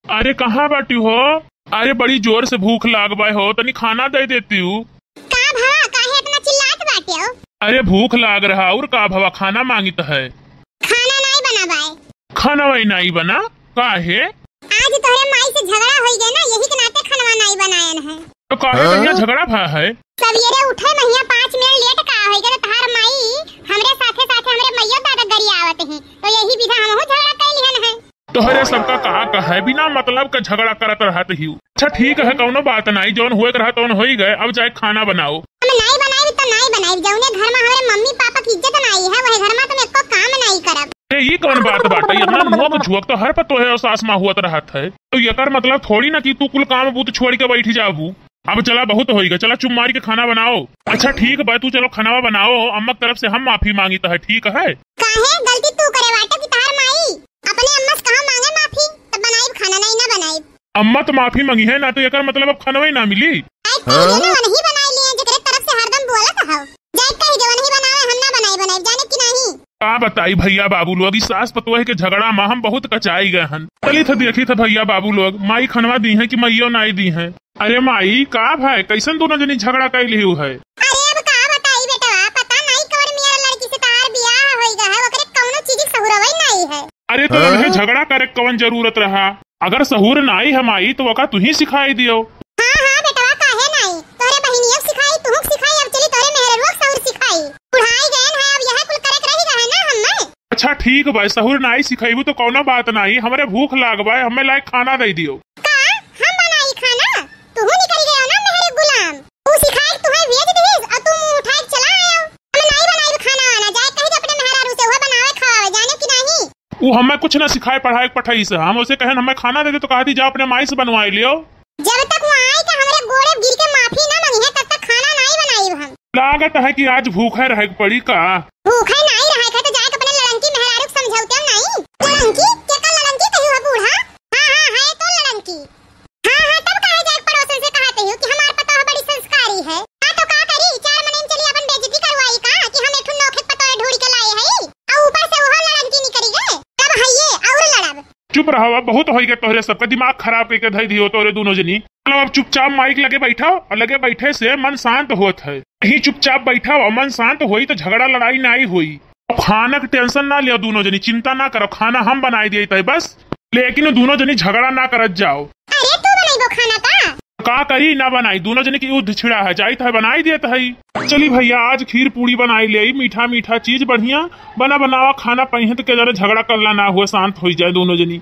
अरे कहाँ बाटी हो? अरे बड़ी जोर से भूख लागबाई हो, तनी खाना दे देती हूँ। का भवा काहे इतना चिल्लात बाटे हो? अरे भूख लाग रहा और का भवा खाना मांगित है। खाना नहीं बनाबाए। खाना वही नहीं बना काहे? आज तोहरे माई से झगड़ा होई गए ना, यही के नाते खाना नहीं बनायन है। तो काहे भैया झगड़ा भा है? सवेरे उठे महिया 5 मिनट लेट का होई गए, तहार माई हमरे साथे साथे हमरे मैया दादा गरी आवत हैं, तो यही विधा हमहु झगड़ा कैलिहन है। तोहरे सबका कहा है बिना मतलब का झगड़ा करत रहत ही। अच्छा ठीक है, कौनो बात नहीं, जौन हुए रहा तौन हो ही गए, अब जाए खाना बनाओ। हम नहीं बनाई तो नहीं बनाई, जौने घर में हमारे मम्मी पापा की इज्जत नहीं है वही घर में तुम एको काम नहीं करब। ये कौन बात बाटे? इतना नोक झोंक तो हर पर तोहे और सास माँ हुआ रहत है, तो ये कर मतलब थोड़ी ना कि तू कुल काम बूत छोड़ के बैठी जाबू। अब चला बहुत हो गया, चला चुप मार के खाना बनाओ। अच्छा ठीक है तू चलो खाना बनाओ, अम्मा की तरफ से हम माफी मांगी तो है, ठीक है? काहे गलती तू करे बाटे कि तहार माई अपने अम्मा से कहां मांगे माफी, तब बनाई खाना नहीं ना बनाई। अम्मा तो माफी मांगी है ना, तो ये कर मतलब अब खाना ही ना मिली। नहीं बनाई लिए जेकरे तरफ से हरदम बोलत हो, जाय कह दे नहीं बनावे हम ना बनाई जाने की नहीं। का बताई भैया बाबू लोग, इस सास पतोहे के झगड़ा में हम बहुत कचाई गए हन। चली था देखी था भैया बाबू लोग, माई खनवा दी है कि मैयो नाई दी है। अरे माई का भाई कैसन दोनों जनी झगड़ा कैली हुई है? अरे अब का बताई बेटा, पता नहीं कौन मेरा लड़की से तार बियाह होई गए है, ओकरे कौनो चीज सहुरवई नहीं है। अरे तो इन्हें झगड़ा करे कौन जरूरत रहा? अगर सहूर नाई है माई तो वका तू ही सिखाई दियो। हां बेटा काहे नहीं, तोरे बहिनिया सिखाई तू सिखाई, अब चली तोरे मेहररुआ सहूर सिखाई। बुढ़ाई गए है, अब यह कुल करत रही रहे ना हम। अच्छा ठीक भाई, सहूर नाई सिखाईबू तो कौनो बात नहीं, हमरे भूख लागबाई, हमें लायक खाना दे दियो। का हम बनाई खाना? तू निकल गया ना मेरे गुलाम, तू सिखाई तुहे भेज दीस और तू मुंह उठाए चला आयो। हम नहीं बनाई खाना आना, जाए कहीं अपने मेहरारू से वो बनावे खावे, जाने की नहीं। वो हमें कुछ न सिखाए पढ़ाई पठाई से, हम उसे कहे हमें खाना दे दे तो कहती जाओ अपने माई से बनवाई लियो। जब तक वो आए कि हमरे गोड़े गिर के माफी ना मांगी है तब तक खाना नहीं बनाई हम। लागत है कि आज भूखे रहे पड़ी का। भूखे नहीं रहे थे तो जाके अपने लड़की मेहरारू को समझाते नहीं। लड़की क्या का लड़की कही हो बूढ़ा? हां है तो लड़की। हां तब कहे जाए पड़ोसन से कहते हो कि हमार पता बड़ी संस्कारी है। हां तो का करी, 4 महीने में चली अपन बेइज्जती करवाई का कि हम एक नौखे पता ढूंढ के लाए हैं, और ऊपर से वो लड़की निकली गए। तब हइए और लड़ब। चुप रहो, बहुत हो गया तोहरे सबका दिमाग खराब करके धई दियो तोरे दोनों जनी। चलो अब चुपचाप माइक लगे बैठो, और लगे बैठे से मन शांत होत है। यही चुपचाप बैठा और मन शांत होई तो झगड़ा लड़ाई नहीं हुई। अब खाना की टेंशन ना लियो दोनों जनी, चिंता ना करो, खाना हम बनाई दिए थे बस, लेकिन दोनों जनी झगड़ा ना करत जाओ। अरे तू बनाइबो खाना का करी ना बनाई, दोनों जने की युद्ध छिड़ा है, जाई था बनाई दिए है। चली भैया आज खीर पूरी बनाई ले, मीठा मीठा चीज बढ़िया बनावा खाना पहित के जरा झगड़ा करला ना हुआ, शांत हो जाए दोनों जनी।